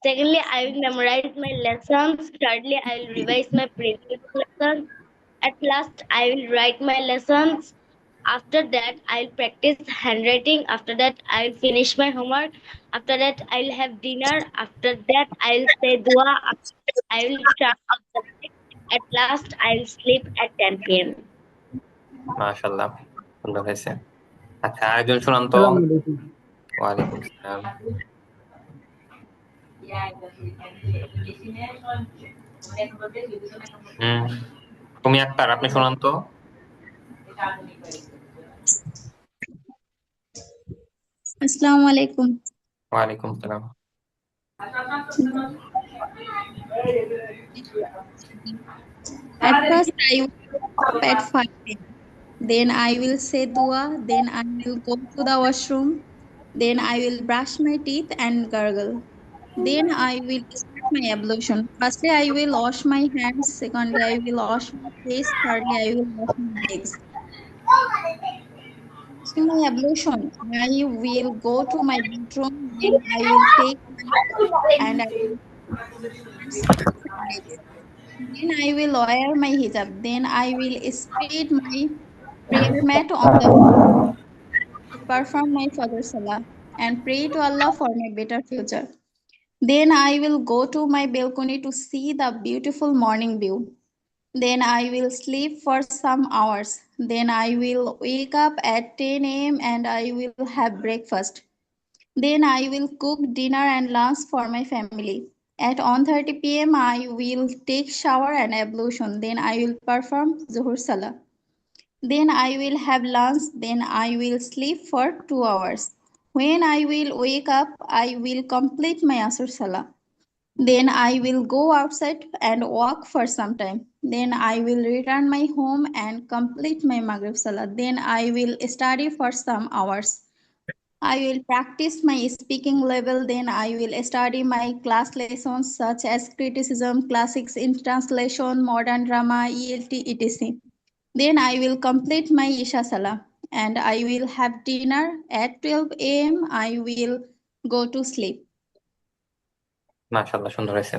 Secondly, I will memorize my lessons. Thirdly, I will revise my previous lessons. At last, I will write my lessons. After that, I'll practice handwriting. After that, I'll finish my homework. After that, I'll have dinner. After that, I'll say dua. I will start. At last, I'll sleep at 10 p.m. মাশাআল্লাহ, সুন্দর হয়েছে। আচ্ছা, আরেকজন শোনান তো। আসসালামু আলাইকুম। ওয়ালাইকুম সালাম। তুমি আক্তার, আপনি শোনান তো। Assalamu alaikum. ওয়ালাইকুম সালাম। At first, I will wake up at 5 a.m. Then I will say dua. Then I will go to the washroom. Then I will brush my teeth and gargle. Then I will start my ablution. Firstly, I will wash my hands. Secondly, I will wash my face. Thirdly, I will wash my legs. After my ablution, I will go to my bedroom. Then I will take my and I will then I will wear my hijab. Then I will spread my prayer mat on the perform my Fajr Salah and pray to Allah for my better future. Then I will go to my balcony to see the beautiful morning view. Then I will sleep for some hours. Then I will wake up at 10 a.m. and I will have breakfast. Then I will cook dinner and lunch for my family. At 1:30 p.m. I will take shower and ablution. Then I will perform Zuhur Salah. Then I will have lunch. Then I will sleep for 2 hours. When I will wake up, I will complete my Asr Salah. Then I will go outside and walk for some time. Then I will return my home and complete my Maghrib Salah. Then I will study for some hours. I will practice my speaking level. Then I will study my class lessons such as criticism, classics in translation, modern drama, ELT, etc. Then I will complete my Isha Salah and I will have dinner at 12 a.m. I will go to sleep. মাশাআল্লাহ, সুন্দর হয়েছে।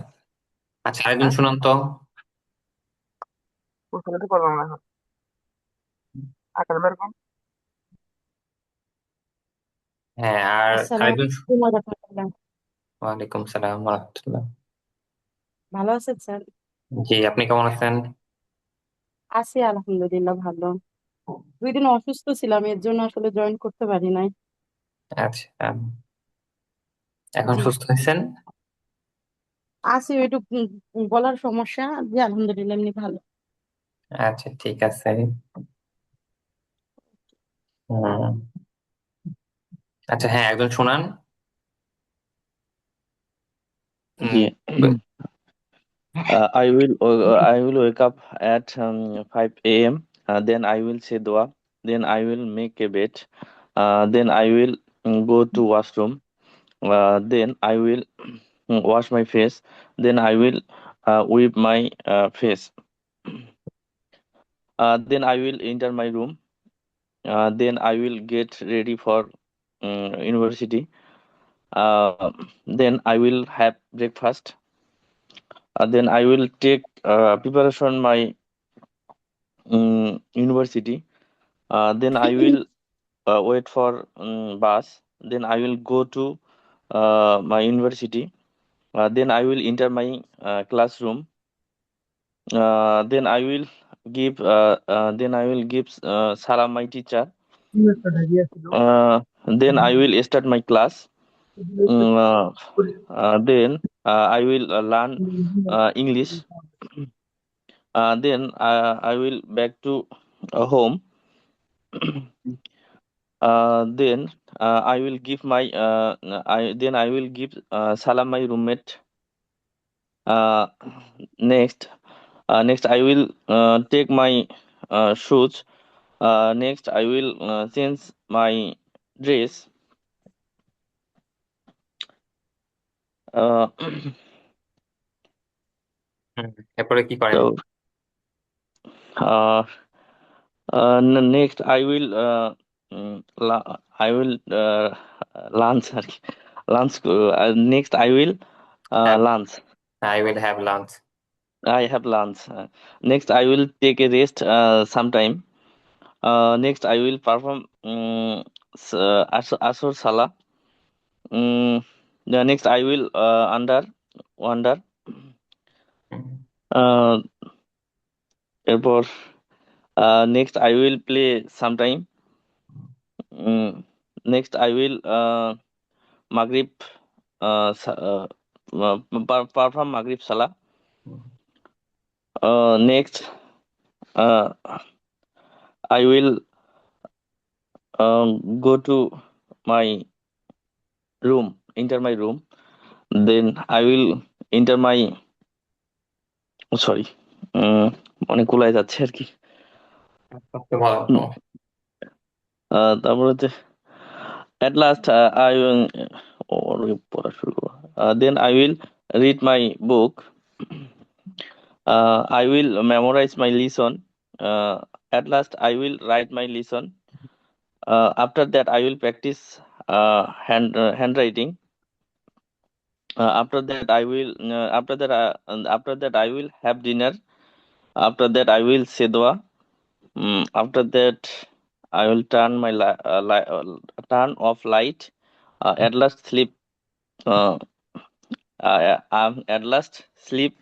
আচ্ছা, আরেকজন শোনান তো। শোনাতে পারলাম না এখন। আকাশ বের করুন। হ্যাঁ, আর আসসালামু আরেকজন। আলাইকুম ওয়া রাহমাতুল্লাহ। ওয়ালাইকুম সালাম ওয়া রাহমাতুল্লাহ। ভালো আছেন স্যার? জি, আপনি কেমন আছেন? আছি আলহামদুলিল্লাহ ভালো। 2 দিন অসুস্থ ছিলাম, এর জন্য আসলে জয়েন করতে পারি নাই। আচ্ছা, এখন জি সুস্থ হয়েছেন? আছি একটু গলার সমস্যা, জি আলহামদুলিল্লাহ এমনি ভালো। আচ্ছা, ঠিক আছে। হুম। আচ্ছা, হ্যাঁ, একজন শোনান। Yeah. I will wake up at 5 a.m. Then I will say dua. Then I will make a bed. Then I will go to washroom. Then I will wash my face. Then I will wipe my face. Then I will enter my room. Then I will get ready for university. Then I will have breakfast. Then I will take preparation my university. Then I will wait for bus. Then I will go to my university. Then I will enter my classroom. Then I will give salam my teacher. Then I will start my class. Then I will learn English. Then I will back to home. Then I will give my I will give salam my roommate. Next I will take my shoes. Next I will change my dress. এরপরে কি করেন? So next I will lunch আর কি, lunch. Next I will Have. Lunch, I will have lunch. I have lunch. Next, I will take a rest sometime. Next, I will perform Asr Salah. The next, I will wander. Hmm. Uh, এরপর next, I will play sometime. Next, I will Maghrib perform Maghrib Salah. Next, I will go to my room, enter my room. Then I will enter my, sorry, অনেক গুলাই যাচ্ছে আর কি। করতে বলো তো। তারপর হচ্ছে at last I will পড়া শুরু করবো। Then I will read my book. I will memorize my lesson. At last I will write my lesson. After that I will practice handwriting. After that I will after that I will have dinner. After that I will say dua. After that I will turn my turn off light. At last sleep. At last sleep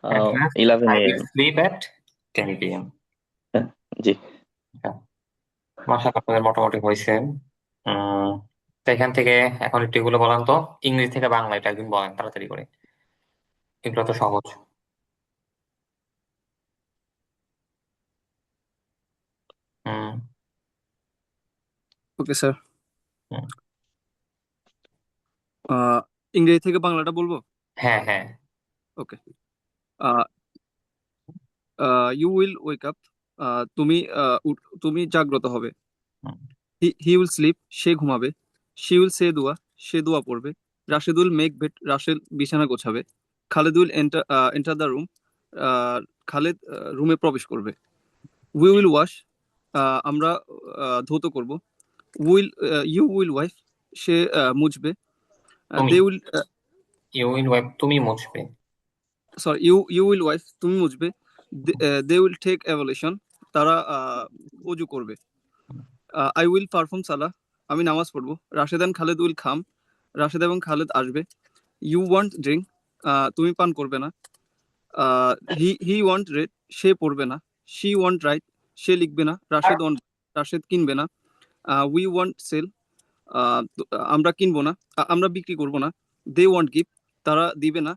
At last, 11 I will a.m. sleep at 10 p.m. জি। মাশাআল্লাহ, আপনাদের মোটামুটি হয়েছে। তো এখান থেকে এখন একটু এগুলো বলেন তো, ইংরেজি থেকে বাংলা এটা একদিন বলেন তাড়াতাড়ি করে, এগুলো তো সহজ। হুম ওকে স্যার, হুম। ইংরেজি থেকে বাংলাটা বলবো। হ্যাঁ হ্যাঁ। ওকে। ইউ উইল ওয়েক আপ, তুমি জাগ্রত হবে। হুম। হি উইল স্লিপ, সে ঘুমাবে। শি উইল সে দোয়া, সে দোয়া পড়বে। Rashed will make bed, Rashed বিছানা গোছাবে। Khaled will enter the room, Khaled রুমে প্রবেশ করবে। উই উইল ওয়াশ, আমরা ধৌত করব। ইউ উইল ওয়াইফ, সে মুছবে। তুমি they will you will wipe, তুমি মুছবে। সরি, ইউ উইল ওয়াইফ, তুমি মুছবে। দে উইল টেক অ্যাভলিউশন, তারা অজু করবে। আই উইল পারফর্ম সালাহ, আমি নামাজ পড়বো। রাশেদ এন্ড খালেদ উইল খাম, রাশেদ এবং খালেদ আসবে। ইউ ওয়ান্ট ড্রিঙ্ক, তুমি পান করবে না। হি ওয়ান্ট রেড, সে পড়বে না। শি ওয়ান্ট রাইট, সে লিখবে না। রাশেদ কিনবে না। উই ওয়ান্ট সেল, আমরা কিনবো না, আমরা বিক্রি করব না। দে ওয়ান্ট গিভ, তারা দিবে না।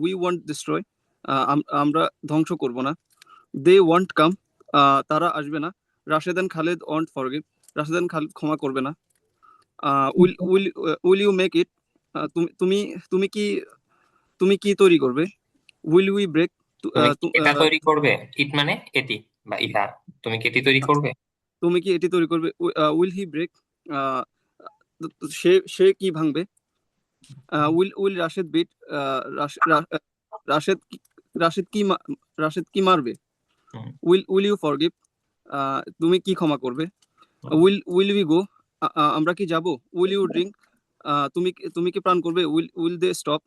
উই ওয়ান্ট ডিস্ট্রয়, আমরা ধ্বংস করব না। দে ওয়ান্ট কাম, তারা আসবে না। Rashed and Khaled want forgive, Rashed and Khaled ক্ষমা করবে না। উইল ইউ মেক ইট, তুমি তুমি কি তুমি কি তৈরি করবে। উইল উই ব্রেক, তুমি কি এটা তৈরি করবে? ইট মানে এটি বা ইহা, তুমি কি এটি তৈরি করবে? তুমি কি এটি তৈরি করবে। উইল হি ব্রেক, সে কি ভাঙবে। উইল রাশেদ বিট, রাশেদ রাশেদ কি মারবে। হুম। উইল ইউ ফরগিভ, তুমি কি ক্ষমা করবে। উইল উই গো, আমরা কি যাব। উইল ইউ ড্রিঙ্ক, তুমি কি পান করবে। উইল দে স্টপ,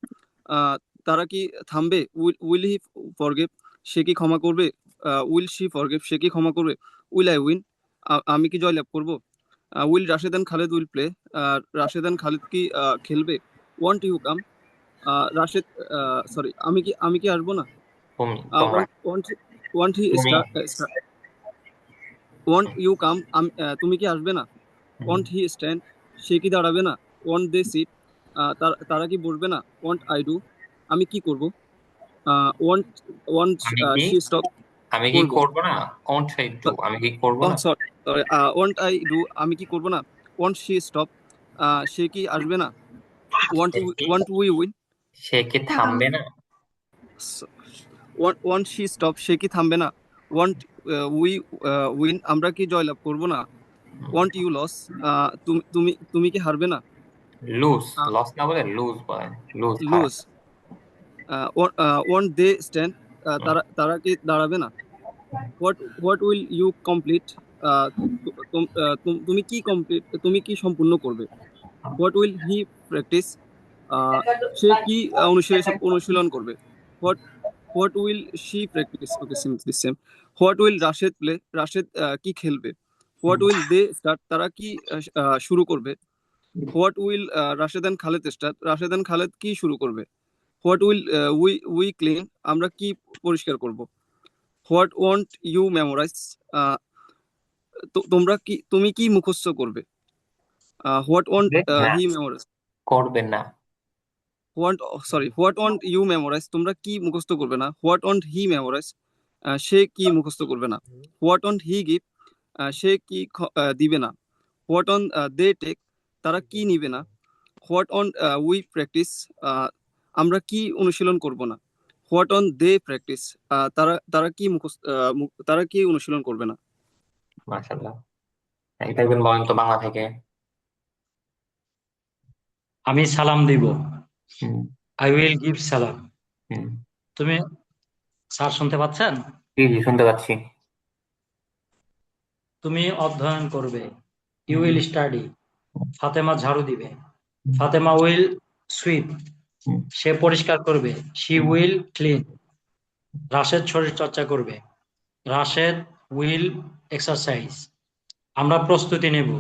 তারা কি থামবে। উইল হি ফরগিভ, সে কি ক্ষমা করবে। উইল শি ফরগিভ, সে কি ক্ষমা করবে। উইল আই উইন, আমি কি জয়লাভ করব। Will Rashed and Khaled will play, Rashed and Khaled কি খেলবে। Want you come, Rashed sorry, আমি কি আসবো না। তুমি তোমরা ওয়ান্ট হি তুমি ওয়ান্ট ইউ কাম, তুমি কি আসবে না। ওয়ান্ট হি স্ট্যান্ড, সে কি দাঁড়াবে না। ওয়ান্ট দে সিট, তারা কি বসবে না। ওয়ান্ট আই ডু, আমি কি করব। ওয়ান্ট ওয়ান্ট আমি কি শি স্টপ, আমি কি করব। করব না। ওন্ট আই ডু, আমি কি করব না। সরি, ওয়ান্ট আই ডু, আমি কি করব না। ওয়ান্ট শি স্টপ, সে কি আসবে না। ওয়ান্ট উই উইন, সে কি থামবে না। ওয়ান্ট শি স্টপ, সে কি থামবে না। ওয়ান্ট উই উইন, আমরা কি জয়লাভ করব না। ওয়ান্ট ইউ লস, তুমি কি হারবে না। লুজ, লস না বলে লুজ বলেন। Lose lose. Want they stand, তারা কি দাঁড়াবে না। হোয়াট উইল ইউ কমপ্লিট, তুমি কি সম্পূর্ণ করবে। হোয়াট উইল হি প্র্যাকটিস, সে কি অনুশীলন করবে। What what will she practice, okay same. What will Rashed play, Rashed কি খেলবে। হোয়াট উইল দে স্টার্ট, তারা কি শুরু করবে। What will Rashed and Khaled start, Rashed and Khaled কি শুরু করবে। হোয়াট উইল উই ক্লিন, আমরা কি পরিষ্কার করব। হোয়াট ওয়ান্ট ইউ মেমোরাইজ, তুমি কি মুখস্থ করবে। হোয়াট ওয়ান্ট না, হি মেমোরাইজ, করবেন না। হোয়াট ওয়ান্ট ইউ মেমোরাইজ, তোমরা কি মুখস্থ করবে না। হোয়াট ওয়ান্ট হি মেমোরাইজ, সে কি মুখস্থ করবে না। হোয়াট ওয়ান্ট হি গিভ, সে কি দিবে না। হোয়াট অন দে টেক, তারা কি নিবে না। হোয়াট অন উই প্র্যাকটিস, আমরা কি অনুশীলন করব না। হোয়াট অন দে প্র্যাকটিস, তারা কি অনুশীলন করবে না। মাশাআল্লাহ। এটা একজন বলেন তো বাংলা থেকে। আমি সালাম দিব। হুম, আই উইল গিভ সালাম। হুম। তুমি স্যার শুনতে পাচ্ছেন? জি জি, শুনতে পাচ্ছি। তুমি অধ্যয়ন করবে। You will study. ফাতেমা ঝাড়ু দিবে। ফাতেমা উইল সুইপ, হুম, সে পরিষ্কার করবে। She will clean. রাশেদ শরীর চর্চা করবে। Rashed will exercise. আমরা প্রস্তুতি নেব।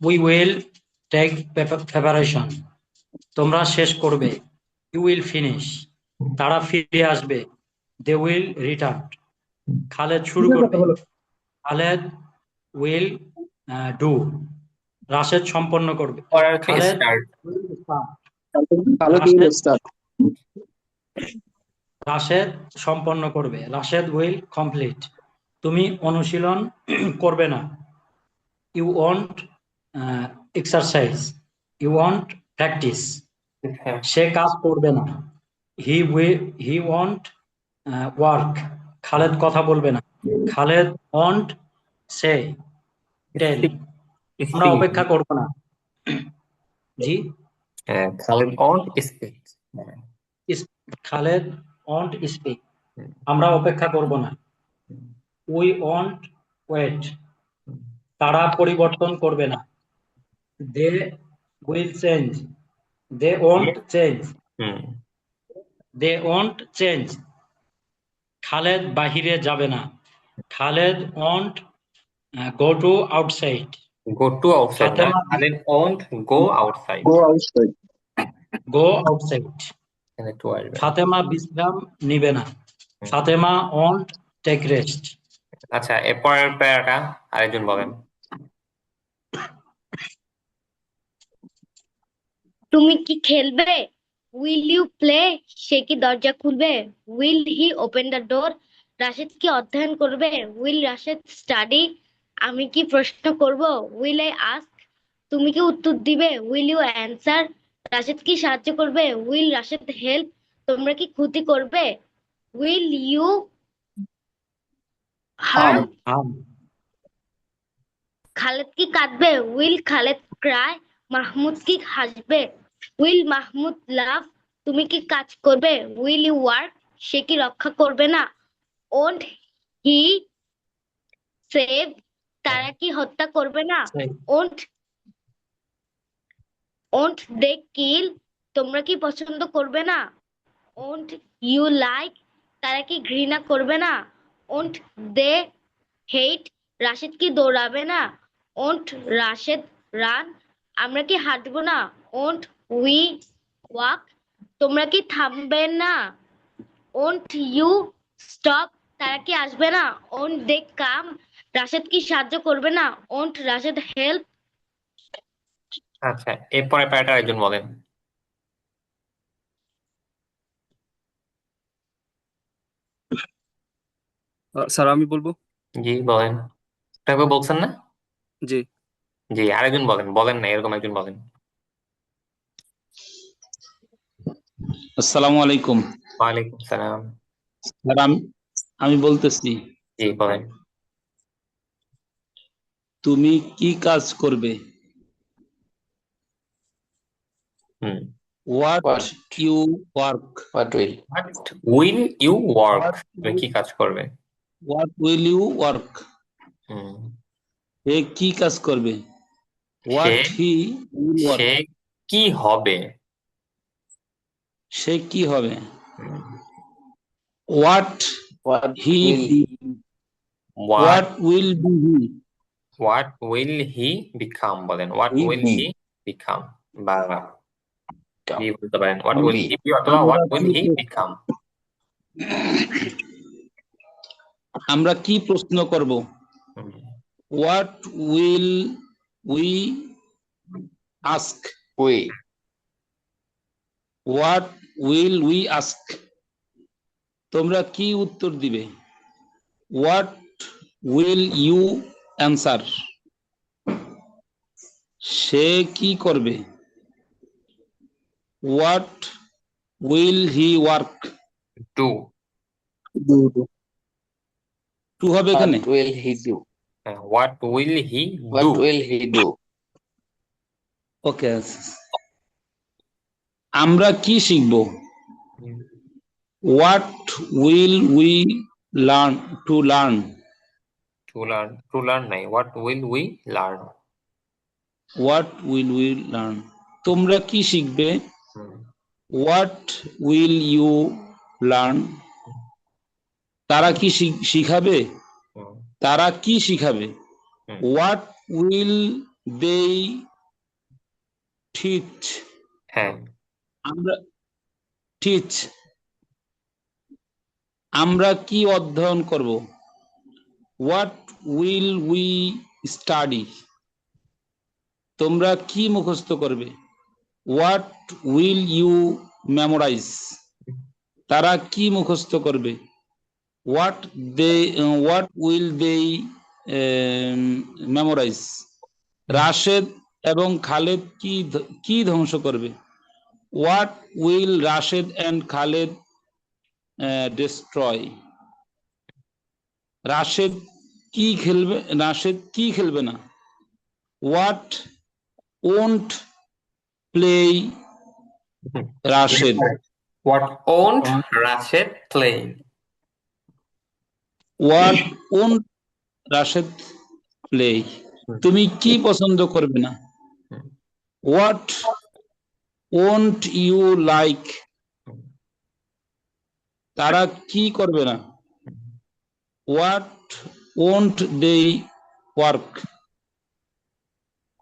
We will take preparation. তোমরা শেষ করবে। You will finish. তারা ফিরে আসবে। They will return. খালেদ শুরু করবে। Khaled will do. রাশেদ সম্পন্ন করবে। পরের হচ্ছে Khaled start. will start। Khaled will start. রাশেদ সম্পন্ন করবে। Rashed will complete. তুমি অনুশীলন করবে না। You want exercise. You want practice. সে কাজ করবে না। He want work. খালেদ কথা বলবে না। Khaled want say tell. আমরা অপেক্ষা করব না। জি, Khaled on speak. Khaled want speak. আমরা অপেক্ষা করব না। We want wait. তারা পরিবর্তন করবে না। They will change. They want change. They want change. Khaled বাহিরে যাবে না। Khaled want go to outside. Go to outside না, Fatema Khaled won't go outside. Go outside. Go outside. এখানে টু আসবে। ফাতেমা বিশ্রাম নিবে না। Fatema want take rest. আচ্ছা, এরপরের প্যারাটা আরেকজন বলেন। তুমি কি খেলবে। উইল ইউ প্লে, সে কি দরজা খুলবে। Will he open the door, Rashed কি অধ্যয়ন করবে। উইল রাশেদ স্টাডি, আমি কি প্রশ্ন করব। উইল আই আস্ক, তুমি কি উত্তর দিবে। উইল ইউ অ্যান্সার, রাশেদ কি সাহায্য করবে। উইল রাশেদ হেল্প, তোমরা কি ক্ষতি করবে। উইল ইউ হার্ম, খালেদ কি কাঁদবে। উইল খালেদ ক্রাই, মাহমুদ কি হাসবে। উইল মাহমুদ লাভ, তুমি কি কাজ করবে। উইল ইউ ওয়ার্ক, সে কি রক্ষা করবে না। ওন্ট হি সেভ, তারা কি হত্যা করবে না। ওন্ট ওন্ট দে কিল, তোমরা কি পছন্দ করবে না। ওন্ট ইউ লাইক, তারা কি ঘৃণা করবে না। ওন্ট দে হেট, রাশেদ কি দৌড়াবে না। ওন্ট রাশেদ রান, আমরা কি হাঁটবো না। ওন্ট উই ওয়াক, তোমরা কি থামবে না। ওন্ট ইউ স্টপ, তারা কি আসবে না। ওন্ট দে কাম, রাশেদ কি সাহায্য করবে না। Won't Rashed help. আচ্ছা, এরপরের প্যারাটা আরেকজন বলেন। স্যার আমি বলবো। জি বলেন। তারপর বলছেন না। জি, জি, আরেকজন বলেন। বলেন না, এরকম একজন বলেন। আসসালামু আলাইকুম। ওয়ালাইকুম সালাম। স্যার আমি বলতেছি, জি বলেন। তুমি কি কাজ করবে। What you work. What will you work, তুমি কি কাজ করবে। What will you work. Hmm, সে কি কাজ করবে। what he will work. সে কি হবে? সে কি হবে? হুম, What What he will be, what what will be he? what will he become বলেন, what he will be? he become, বা কি বলতে পারেন, what Will will be. he be অথবা আমরা what will কি he প্র- become. আমরা কি প্রশ্ন করব? হুম, What will we ask? We. What will we ask? তোমরা কি উত্তর দিবে? What will you answer? সে কি করবে? What will he work? do. To হবে এখানে? What will he do? What will he What do? will he do? ওকে। আমরা কি শিখব? হুম, What will we learn to learn? to learn নাই, what will we learn. What will we learn? তোমরা কি শিখবে? হুম, What will you learn? তারা কি শিখাবে? হুম, তারা কি শিখাবে? হুম, What will they teach? হ্যাঁ, আমরা teach. আমরা কি অধ্যয়ন করব? What will we study? তোমরা কি মুখস্থ করবে? What will you memorize? তারা কি মুখস্থ করবে? What will they memorize? Rashed এবং খালেদ কি ধ্বংস করবে? What will Rashid and Khalid destroy? Rashed কি খেলবে না? What won't play Rashid? what won't Rashid play? What won't Rashid play? তুমি কি পছন্দ করবে না? What won't you like? তারা কি করবে না? What won't they work?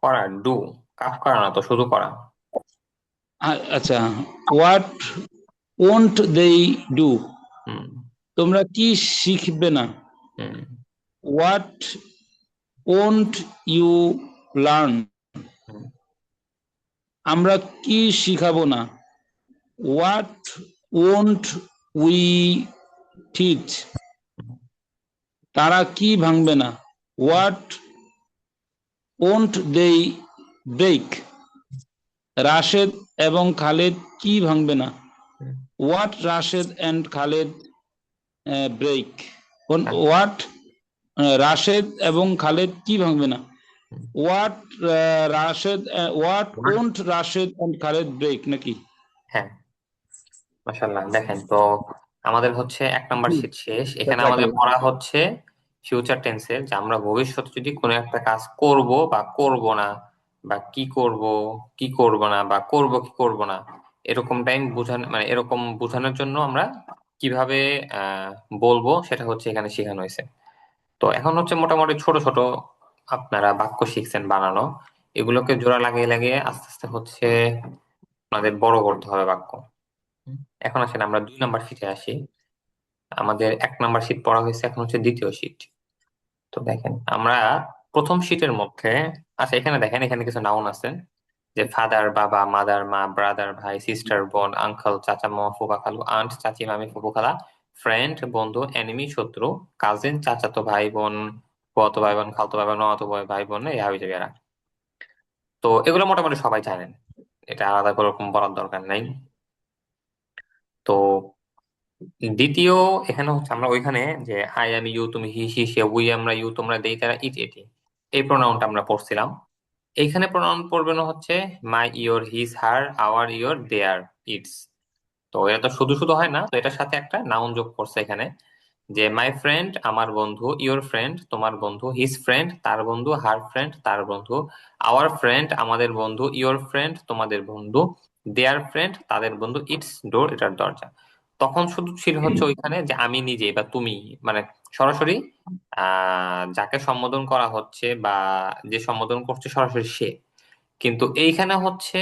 করা, do. কাজ করা না তো, শুধু করা। আচ্ছা, what won't they do? হুম, তোমরা কি শিখবে না? হুম, What won't you learn? হুম, আমরা কি শিখাবো না? What won't we teach? তারা কি ভাঙবে না? What won't they break? Rashed এবং খালেদ কি ভাঙবে না? What Rashid and Khalid break? What Rashed এবং খালেদ কি ভাঙবে না? What won't Rashid and Khalid break নাকি? হ্যাঁ, মাশাআল্লাহ। দেখেন তো আমাদের হচ্ছে 1 নাম্বার শীট শেষ। এখানে আমাদের পড়া হচ্ছে ফিউচার টেন্সের, যে আমরা ভবিষ্যতে যদি কোনো একটা কাজ করব বা করব না, বা কি করব কি করব না, বা করব কি করব না, এরকম টাইম বোঝানো, মানে এরকম বোঝানোর জন্য আমরা কিভাবে বলবো সেটা হচ্ছে এখানে শেখানো হয়েছে। তো এখন হচ্ছে মোটামুটি ছোট ছোট আপনারা বাক্য শিখছেন বানানো, এগুলোকে জোড়া লাগিয়ে লাগিয়ে আস্তে আস্তে হচ্ছে আপনাদের বড় করতে হবে বাক্য। এখন আসেন আমরা 2 নাম্বার শীটে আসি। আমাদের 1 নাম্বার শীট পড়া হয়েছে, এখন হচ্ছে দ্বিতীয় শীট। তো দেখেন আমরা প্রথম শীটের মধ্যে, আচ্ছা এখানে দেখেন, এখানে কিছু নাউন আছে, যে ফাদার বাবা, মাদার মা, ব্রাদার ভাই, সিস্টার বোন, আঙ্কেল চাচা মামা, ফুফা খালু, আন্ট চাচি মামি, ফুফু খালা, ফ্রেন্ড বন্ধু, এনিমি শত্রু, কাজিন চাচাতো ভাই বোন, ফুফাতো ভাই বোন, খালতো ভাই বোন, মামাতো ভাই বোন, এই হাবি জাবিরা। তো এগুলো মোটামুটি সবাই জানেন, এটা আলাদা করে ওরকম বলার দরকার নাই। তো দ্বিতীয় এখানে হচ্ছে আমরা ওইখানে যে আই আমি ইউ, তুমি হি সি সে, উই আমরা ইউ, তোমরা দেই তারা ইট এটি, এই প্রোনাউনটা আমরা পড়ছিলাম। এইখানে প্রোনাউন পড়বে না হচ্ছে my, your, his, her, our, your, their, its. তো এটা তো শুধু শুধু হয় না, তো এটার সাথে একটা নাউন যোগ করছে এখানে, যে মাই ফ্রেন্ড আমার বন্ধু, ইওর ফ্রেন্ড তোমার বন্ধু, হিজ ফ্রেন্ড তার বন্ধু, হার ফ্রেন্ড তার বন্ধু, আওয়ার ফ্রেন্ড আমাদের বন্ধু, ইওর ফ্রেন্ড তোমাদের বন্ধু, দেয়ার ফ্রেন্ড তাদের বন্ধু, ইটস ডোর এটার দরজা। তখন শুধু ছিল হচ্ছে ওইখানে যে আমি নিজে বা তুমি, মানে সরাসরি যাকে সম্বোধন করা হচ্ছে বা যে সম্বোধন করছে সরাসরি সে। কিন্তু এইখানে হচ্ছে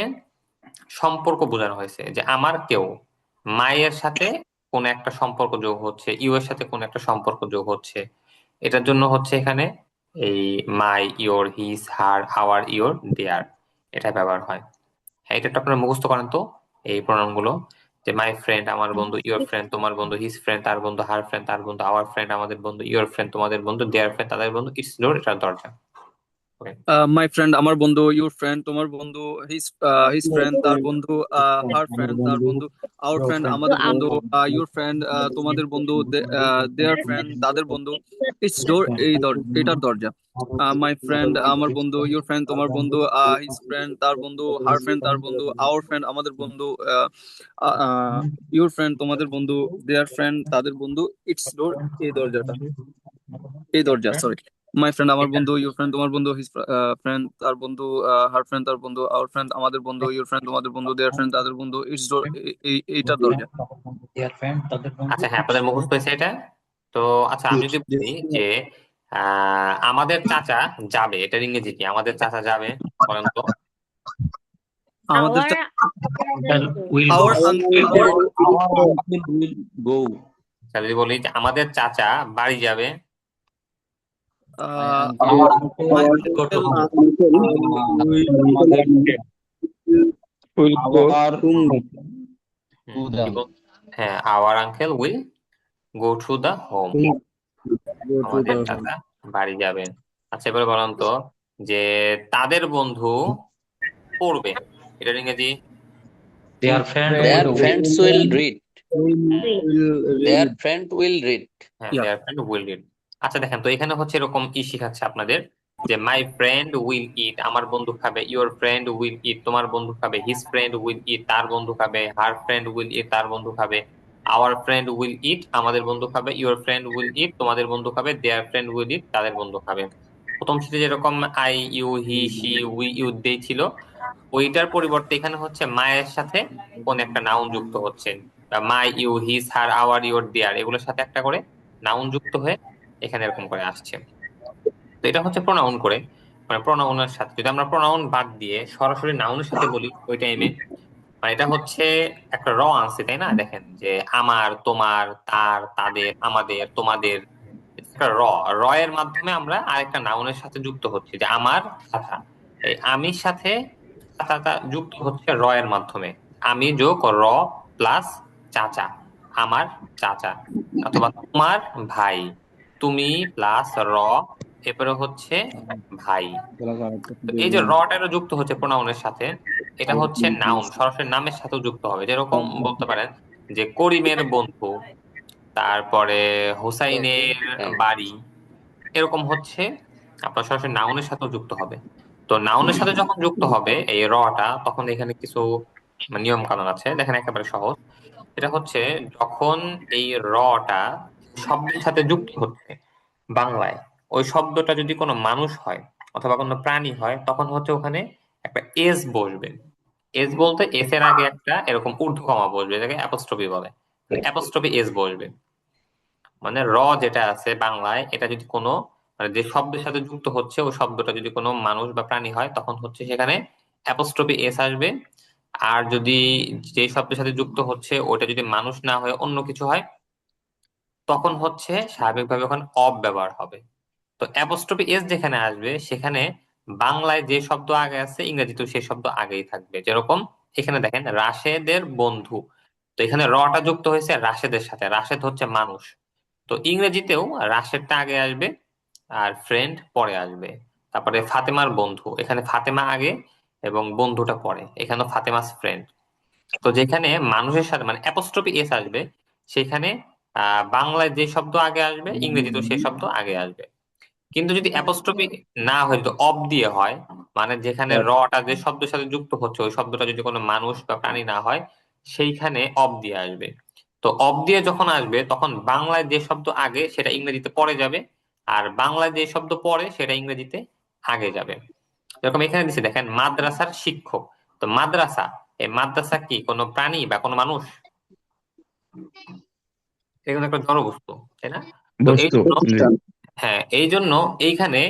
সম্পর্ক বোঝানো হয়েছে যে আমার কেউ মায়ের সাথে কোন একটা সম্পর্ক যোগ হচ্ছে, ইউ এর সাথে কোন একটা সম্পর্ক যোগ হচ্ছে, এটার জন্য হচ্ছে এখানে এই my, your, his, her, our, your, their এটা ব্যবহার হয়। হ্যাঁ, এটা একটু আপনারা মুখস্থ করেন তো এই প্রণাম গুলো, যে মাই ফ্রেন্ড আমার বন্ধু, ইওর ফ্রেন্ড তোমার বন্ধু, হিজ ফ্রেন্ড তার বন্ধু, হার ফ্রেন্ড তার বন্ধু, আওয়ার ফ্রেন্ড আমাদের বন্ধু, ইওর ফ্রেন্ড তোমাদের বন্ধু, দেয়ার ফ্রেন্ড তাদের বন্ধু, ইটস ডোর এটার দরজা। Okay. মাই ফ্রেন্ড আমার বন্ধু, ইউর ফ্রেন্ড তোমার বন্ধু, হিজ ফ্রেন্ড তার বন্ধু, হার ফ্রেন্ড তার বন্ধু, আওয়ার ফ্রেন্ড তো আমাদের বন্ধু, ইউর ফ্রেন্ড তোমাদের বন্ধু, দেয়ার ফ্রেন্ড তাদের বন্ধু, ইটস ডোর এটার দরজা। মাই ফ্রেন্ড আমার বন্ধু, ইউর ফ্রেন্ড তোমার বন্ধু, হিজ ফ্রেন্ড তার বন্ধু, হার ফ্রেন্ড তার বন্ধু, আওয়ার ফ্রেন্ড আমাদের বন্ধু, ইউর ফ্রেন্ড তোমাদের বন্ধু, দেয়ার ফ্রেন্ড তাদের বন্ধু, ইটস ডোর এই দরজা, সরি। মাই ফ্রেন্ড আমার এটা বন্ধু, ইউর ফ্রেন্ড তোমার বন্ধু, হিজ ফ্রেন্ড তার বন্ধু, হার ফ্রেন্ড তার বন্ধু, আওয়ার ফ্রেন্ড আমাদের বন্ধু, ইউর ফ্রেন্ড তোমাদের বন্ধু, দেয়ার ফ্রেন্ড তাদের বন্ধু, ইটস ডোর এইটার দরজা। আচ্ছা, হ্যাঁ আপনাদের মুখস্থ হয়েছে এটা তো। আচ্ছা, আমি যদি বলি যে আমাদের চাচা যাবে, এটার ইংরেজি কি? আমাদের চাচা যাবে বলেন তো। আমাদের will our go. Uncle Our uncle will go. আচ্ছা, যদি বলি যে আমাদের চাচা বাড়ি যাবে, Our uncle my will go to home. Our কি বল? হ্যাঁ, our uncle will go to the home. আমাদের চাচা বাড়ি যাবে। আচ্ছা, এবারে বলেন তো যে তাদের বন্ধু পড়বে, এটার ইংরেজি? Their friend Their will friends will read. Their friend will read. হ্যাঁ, Yeah. Their friend will read. আচ্ছা দেখেন তো, এখানে হচ্ছে এরকম শিখাচ্ছে আপনাদের যে মাই ফ্রেন্ড উইল ইট আমার বন্ধু খাবে, ইওর ফ্রেন্ড উইল ইট তোমার বন্ধু খাবে, হিজ ফ্রেন্ড উইল ইট তার বন্ধু খাবে, হার ফ্রেন্ড উইল ইট তার বন্ধু খাবে, আওয়ার ফ্রেন্ড উইল ইট আমাদের বন্ধু খাবে, ইওর ফ্রেন্ড উইল ইট তোমাদের বন্ধু খাবে, দেয়ার ফ্রেন্ড উইল ইট তাদের বন্ধু খাবে। প্রথম সেটে যেরকম I, you, he, she, we, you, they ছিল, ওইটার পরিবর্তে এখানে হচ্ছে মায়ের সাথে কোন একটা নাউন যুক্ত হচ্ছে, my, you, his, her, our, your, their এগুলোর সাথে একটা করে নাউন যুক্ত হয়ে এখানে এরকম করে আসছে। তো এটা হচ্ছে প্রোনাউন করে, মানে প্রোনাউনের সাথে। যদি আমরা প্রোনাউন বাদ দিয়ে সরাসরি নাউনের সাথে বলি ওই টাইমে, মানে এটা হচ্ছে একটা র আনছে, তাই না? দেখেন যে আমার, তোমার, তার, তাদের, আমাদের, তোমাদের, একটা র এর মাধ্যমে আমরা আরেকটা নাউনের সাথে যুক্ত হচ্ছি, যে আমার চাচা। এই আমির সাথে চাচা যুক্ত হচ্ছে র এর মাধ্যমে। আমি যোগ র প্লাস চাচা, আমার চাচা। অথবা তোমার ভাই, তুমি প্লাস র, এরপরে হচ্ছে ভাই। তো এই যে রটা যুক্ত হচ্ছে প্রোনাউনের সাথে, এটা হচ্ছে নাউন, সরাসরি নামের সাথেও যুক্ত হবে। যেরকম বলতে পারেন যে করিমের বন্ধু, তারপরে হুসাইনের বাড়ি, এরকম হচ্ছে আপনার সরাসরি নাউনের সাথেও যুক্ত হবে। তো নাউনের সাথে যখন যুক্ত হবে এই রটা, তখন এখানে কিছু নিয়ম কানুন আছে, দেখেন একেবারে সহজ। এটা হচ্ছে যখন এই রটা শব্দের সাথে যুক্ত হচ্ছে বাংলায়, ওই শব্দটা যদি কোনো মানুষ হয় অথবা কোনো প্রাণী হয়, তখন হচ্ছে ওখানে একটা এস বসবে। এস বলতে এস এর আগে একটা এরকম ঊর্ধ্বকমা বসবে, এটাকে অ্যাপোস্ট্রফি বলে। অ্যাপোস্ট্রফি এস বসবে, মানে র যেটা আছে বাংলায়, এটা যদি কোনো মানে যে শব্দের সাথে যুক্ত হচ্ছে ওই শব্দটা যদি কোনো মানুষ বা প্রাণী হয়, তখন হচ্ছে সেখানে অ্যাপোস্ট্রফি এস আসবে। আর যদি যে শব্দের সাথে যুক্ত হচ্ছে ওটা যদি মানুষ না হয়ে অন্য কিছু হয়, তখন হচ্ছে স্বাভাবিকভাবে ওখানে অব ব্যবহার হবে। তো অ্যাপোস্ট্রফি এস যেখানে আসবে সেখানে বাংলায় যে শব্দ আগে আছে ইংরেজিতেও সেই শব্দ আগেই থাকবে। যেরকম এখানে দেখেন রাশেদের বন্ধু, তো এখানে রটা যুক্ত হয়েছে রাশেদের সাথে, রাশেদ হচ্ছে মানুষ। তো ইংরেজিতেও রাশেদটা আগে আসবে আর ফ্রেন্ড পরে আসবে। তারপরে ফাতেমার বন্ধু, এখানে ফাতেমা আগে এবং বন্ধুটা পরে, এখানে ফাতেমাস ফ্রেন্ড। তো যেখানে মানুষের সাথে মানে অ্যাপোস্ট্রফি এস আসবে, সেখানে বাংলায় যে শব্দ আগে আসবে ইংরেজিতেও সেই শব্দ আগে আসবে। কিন্তু যদি অ্যাপোস্ট্রফি না হয়, তো অব দিয়ে হয়, মানে যেখানে রটা যে শব্দের সাথে যুক্ত হচ্ছে ওই শব্দটা যদি কোনো মানুষ বা প্রাণী না হয়, সেইখানে অব দিয়ে আসবে। তো অব দিয়ে যখন আসবে তখন বাংলায় যে শব্দ আগে সেটা ইংরেজিতে পরে যাবে, আর বাংলায় যে শব্দ পরে সেটা ইংরেজিতে আগে যাবে। যেরকম এখানে দিচ্ছে দেখেন মাদ্রাসার শিক্ষক। তো মাদ্রাসা, এই মাদ্রাসা কি কোনো প্রাণী বা কোনো মানুষ? এগুলো একটা জড় বস্তু, তাই না? তো এই বস্তু, জন্য জি। হ্যাঁ, এই জন্য এইখানে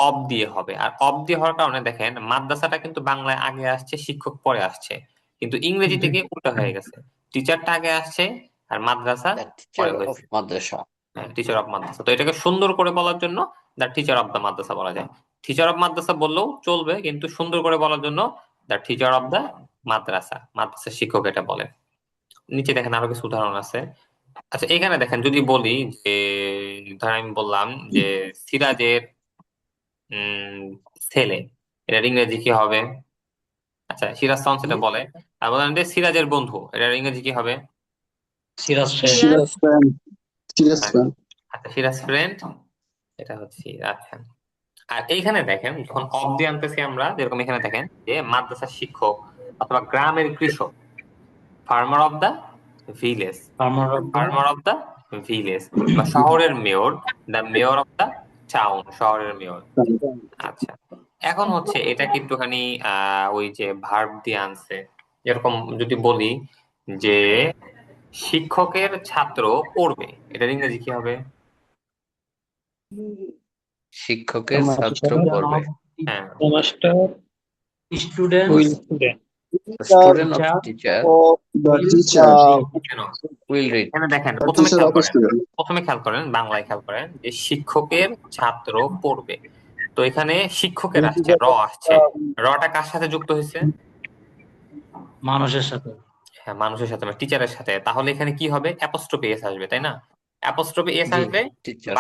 অব দিয়ে হবে। আর অব দিয়ে হওয়ার কারণে দেখেন মাদ্রাসাটা কিন্তু বাংলায় আগে আসছে, শিক্ষক পরে আসছে, কিন্তু ইংরেজি থেকে উল্টা হয়ে গেছে, টিচারটা আগে আসছে আর মাদ্রাসা পরে হয়েছে। মাদ্রাসা। হ্যাঁ, টিচার অফ মাদ্রাসা। তো এটাকে সুন্দর করে বলার জন্য দ্য টিচার অফ দ্য মাদ্রাসা বলা যায়। টিচার অফ মাদ্রাসা বললেও চলবে, কিন্তু সুন্দর করে বলার জন্য দ্য টিচার অফ দ্য মাদ্রাসা, মাদ্রাসার শিক্ষক এটা বলে। নিচে দেখেন আরো কিছু উদাহরণ আছে। আচ্ছা, এখানে দেখেন যদি বলি যে, ধর আমি বললাম যে সিরাজের ছেলে, এটার ইংরেজি কি হবে? আচ্ছা, সিরাজ সাউন্ড সেটা বলে। আর বললাম যে সিরাজের বন্ধু, এটার ইংরেজি কি হবে? Siraj friend. Siraj friend, Siraj friend. আচ্ছা, সিরাজ ফ্রেন্ড, এটা হচ্ছে আচ্ছা। আর এইখানে দেখেন যখন অব দিয়ে আনতেছি আমরা, যেরকম এখানে দেখেন যে মাদ্রাসার শিক্ষক অথবা গ্রামের কৃষক, farmer of the village, farmer of the village, বা শহরের mayor, the mayor of the town, শহরের মেয়র। আচ্ছা, এখন হচ্ছে এটা কি একটুখানি ওই যে ভার্ব দিয়ে আনছে। যেরকম যদি বলি যে শিক্ষকের ছাত্র পড়বে, এটার ইংরেজি কি হবে? শিক্ষকের ছাত্র পড়বে। হ্যাঁ, স্টুডেন্ট স্টুডেন্ট অফ টিচার কেন? Will read. এখানে দেখেন প্রথমে খেয়াল করেন, বাংলায় খেয়াল করেন যে শিক্ষকের ছাত্র পড়বে। তো এখানে শিক্ষকের আসছে, র আসছে, রটা কার সাথে যুক্ত হয়েছে? মানুষের সাথে। হ্যাঁ, মানুষের সাথে, টিচারের সাথে। তাহলে এখানে কি হবে? অ্যাপোস্ট্রোফি এস আসবে, তাই না? অ্যাপোস্ট্রোফি এস আসবে,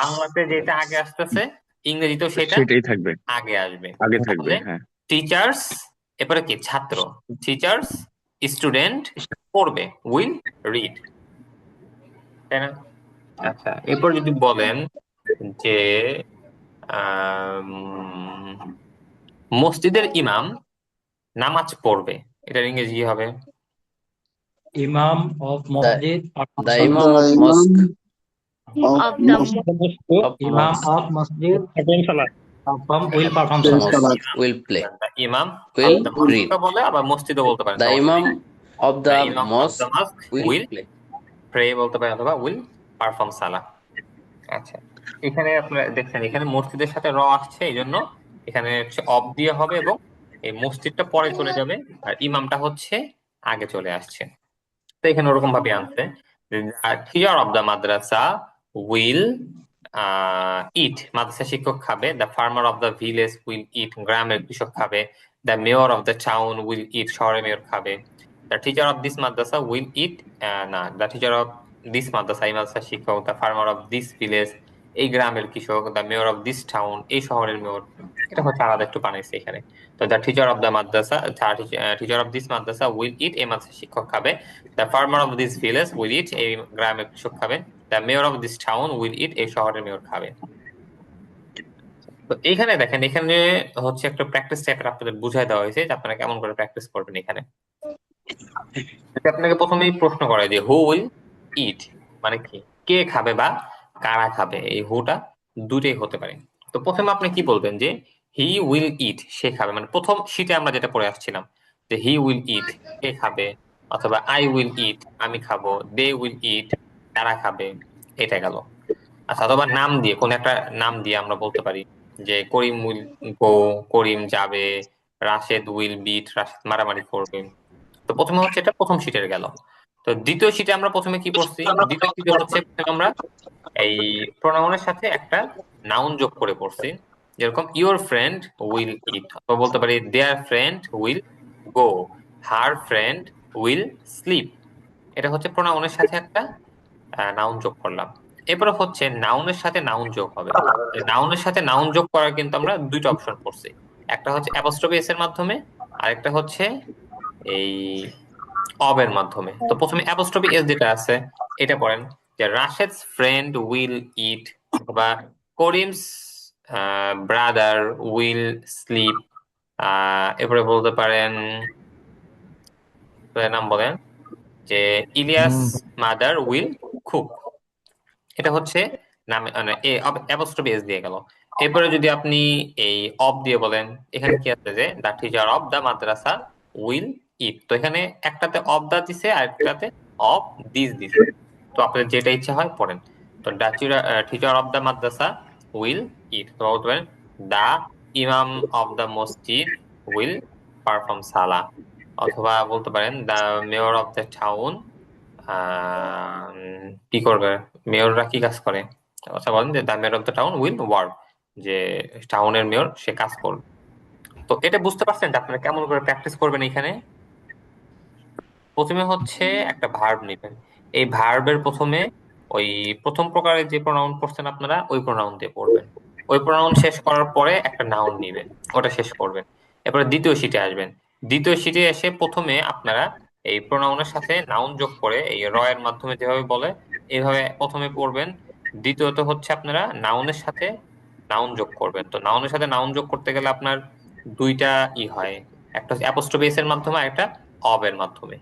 বাংলাতে যেটা আগে আসতেছে ইংরেজিতেও সেটা সেটাই থাকবে, আগে আসবে। আগে থাকবে। তাহলে হ্যাঁ, টিচার্স, এরপরে কি? ছাত্র। টিচার্স স্টুডেন্ট পড়বে, উইল রিড, তাই না? আচ্ছা, এরপর যদি বলেন যে মসজিদের ইমাম নামাজ পড়বে, এটার ইংরেজি কি হবে? ইমাম of masjid, the imam of mosque of the imam of masjid will perform salat. Will play imam will of the read. Mosque বলে, আবার মসজিদও বলতে পারেন, the imam of the imam of mosque the mosque will will play. Pray বলতে পারেন, অথবা will perform সালাহ। আচ্ছা, এখানে আপনারা দেখছেন এখানে মসজিদের সাথে র আসছে, এই জন্য এখানে হচ্ছে অব দিয়ে হবে, এবং এই মসজিদটা পরে চলে যাবে আর ইমামটা হচ্ছে আগে চলে আসছে। তো এখানে ওরকম ভাবে আনছে, teacher of the madrasa will eat, মাদ্রাসা শিক্ষক খাবে। The farmer of the village will eat, গ্রামের কৃষক খাবে। The mayor of the town will eat, শহরের মেয়র খাবে। The teacher of this madrasa will eat, না, the teacher of this madrasa, এই মাদ্রাসা শিক্ষক। The farmer of this village, এই গ্রামের কৃষক। The mayor of this town, এই শহরের মেয়র। এটা হচ্ছে আলাদা একটু বানাইছে এখানে। তো the teacher of the madrasa, teacher of this madrasa will eat, এই মাদ্রাসা শিক্ষক খাবে। The farmer of this village will eat, এই গ্রামের কৃষক খাবে। The mayor of this town will eat, এই শহরের মেয়র খাবে। তো এখানে দেখেন, এখানে হচ্ছে একটা প্র্যাকটিস চ্যাপ্টার আপনাদের বুঝাই দেওয়া হয়েছে যে আপনারা কেমন করে প্র্যাকটিস করবেন। এখানে যদি আপনাকে প্রথমেই প্রশ্ন করে যে হু উইল ইট, মানে কি, কে খাবে বা কারা খাবে, এই হুটা দুটোই হতে পারে। তো প্রথমে আপনি কি বলবেন যে হি উইল ইট, সে খাবে, মানে প্রথম শীটে আমরা যেটা পড়ে আসছিলাম যে হি উইল ইট, কে খাবে, অথবা আই উইল ইট, আমি খাবো, দে উইল ইট, তারা খাবে, এটা গেল। আচ্ছা, অথবা নাম দিয়ে, কোন একটা নাম দিয়ে আমরা বলতে পারি যে করিম উইল গো, করিম যাবে, রাশেদ উইল বিট, রাশেদ মারামারি করবে। তো প্রথমে হচ্ছে এটা প্রথম শীটের গেল। তো দ্বিতীয় শীটে আমরা প্রথমে কি পড়ছি? দ্বিতীয় শীটে হচ্ছে আমরা এই প্রোনাউনের সাথে একটা নাউন যোগ করে পড়ছি। যেরকম ইওর ফ্রেন্ড উইল ইট, অথবা বলতে পারি their friend will go, her friend will sleep. এটা হচ্ছে প্রোনাউনের সাথে একটা নাউন যোগ করলাম। এরপরে হচ্ছে নাউনের সাথে নাউন যোগ হবে। নাউনের সাথে নাউন যোগ করার কিন্তু আমরা দুইটা অপশন পড়ছি, একটা হচ্ছে অ্যাপোস্ট্রফি এস এর মাধ্যমে, আর একটা হচ্ছে এই অবের মাধ্যমে। তো প্রথমে অ্যাপোস্ট্রফি এস যেটা আছে এটা পড়েন যে রাশেদস ফ্রেন্ড উইল ইট, অথবা করিমস ব্রাদার উইল স্লিপ। এরপরে বলতে পারেন, নাম বলেন যে ইলিয়াস মাদার উইল কুক, এটা হচ্ছে নামে মানে অ্যাপোস্ট্রফি এস দিয়ে গেল। এরপরে যদি আপনি এই অফ দিয়ে বলেন, এখানে কি আছে যে the teacher of the madrasa will eat, তো এখানে একটাতে অফ দা দিছে আর একটাতে অফ দিস দিছে, তো আপনাদের যেটা ইচ্ছা হয় পড়েন। তো the teacher of the madrasa will eat, তো বলতে পারেন the imam of the masjid will perform salah, অথবা বলতে পারেন the mayor of the town কি করবে, মেয়ররা কি কাজ করে, আচ্ছা বলেন যে the mayor of the town will work, যে টাউনের মেয়র সে কাজ করবে। তো এটা বুঝতে পারছেন যে আপনারা কেমন করে প্র্যাকটিস করবেন। এখানে প্রথমে হচ্ছে একটা ভার্ব নেবেন, এই ভার্বের প্রথমে ওই প্রথম প্রকারের যে প্রোনাউন পড়ছেন আপনারা ওই প্রোনাউন দিয়ে পড়বেন, ওই প্রোনাউন শেষ করার পরে একটা নাউন নেবেন, ওটা শেষ করবেন। এরপরে দ্বিতীয় শিটে আসবেন, দ্বিতীয় শিটে এসে প্রথমে আপনারা এই প্রোনাউনের সাথে নাউন যোগ করে এই র এর মাধ্যমে যেভাবে বলে এইভাবে প্রথমে পড়বেন। দ্বিতীয়ত হচ্ছে আপনারা নাউনের সাথে নাউন যোগ করবেন। তো নাউনের সাথে নাউন যোগ করতে গেলে আপনার দুইটা হয়, একটা হচ্ছে অ্যাপোস্ট্রফি এস এর মাধ্যমে আর একটা অব এর মাধ্যমে।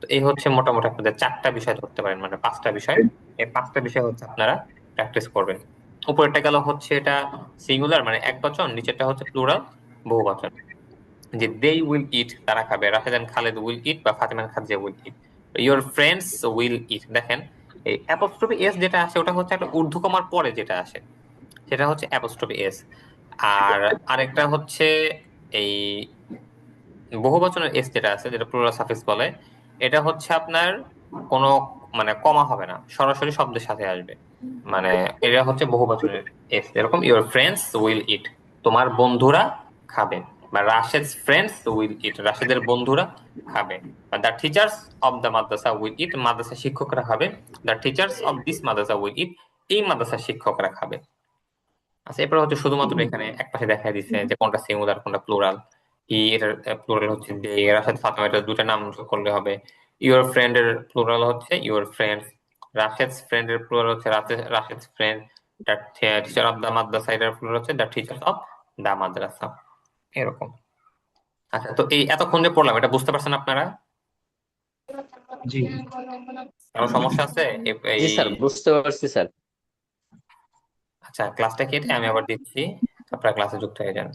তো এই হচ্ছে মোটামুটি আপনাদের 4টা বিষয় ধরতে পারেন, মানে 5টা বিষয়। এই 5টা বিষয় হচ্ছে আপনারা প্র্যাকটিস করবেন। উপরেরটা গেল হচ্ছে এটা সিঙ্গুলার মানে একবচন, নিচেরটা হচ্ছে প্লুরাল বহুবচন, যে দে উইল ইট তারা খাবে, রাশেদান খালেদ উইল ইট বা Fatima Khadija will eat, your friends will eat. দেখেন এই অ্যাপোস্ট্রফি এস যেটা আসে ওটা হচ্ছে একটা ঊর্ধ্বকমার পরে যেটা আসে সেটা হচ্ছে অ্যাপোস্ট্রফি এস, আর আরেকটা হচ্ছে এই বহুবচনের এস যেটা আছে যেটা প্লুরাল সাফিক্স বলে, এটা হচ্ছে আপনার কোনো মানে কমা হবে না, সরাসরি শব্দের সাথে আসবে, মানে এটা হচ্ছে বহুবচনের এস, এরকম ইওর ফ্রেন্ডস উইল ইট তোমার বন্ধুরা খাবে, বা রাশেদ ফ্রেন্ডস উইল ইট রাশেদের বন্ধুরা খাবে, বা the teachers of the madrasa will eat মাদ্রাসা শিক্ষকরা খাবে, the teachers of this madrasa will eat এই মাদ্রাসা শিক্ষকরা খাবে। আচ্ছা এরপর হচ্ছে শুধুমাত্র এখানে একপাশে দেখা দিচ্ছে যে কোনটা সিঙ্গুলার কোনটা প্লুরাল, এটার প্লুরাল হচ্ছে দে, রাশেদ ফাতেমা এটা দুটো নাম যোগ করলে হবে। ইওর ফ্রেন্ড এর প্লুরাল হচ্ছে ইওর ফ্রেন্ডস, রাশেদ ফ্রেন্ড এর প্লুরাল হচ্ছে Rashed friend, the teacher of the madrasa এর প্লুরাল হচ্ছে the teachers of the madrasa, এরকম। আচ্ছা তো এই এতক্ষণ যে পড়লাম এটা বুঝতে পারছেন আপনারা? জি কোনো সমস্যা আছে জি স্যার, বুঝতে পারছি স্যার। আচ্ছা ক্লাসটা কেটে আমি আবার দিচ্ছি, আপনারা ক্লাসে যুক্ত হয়ে যান।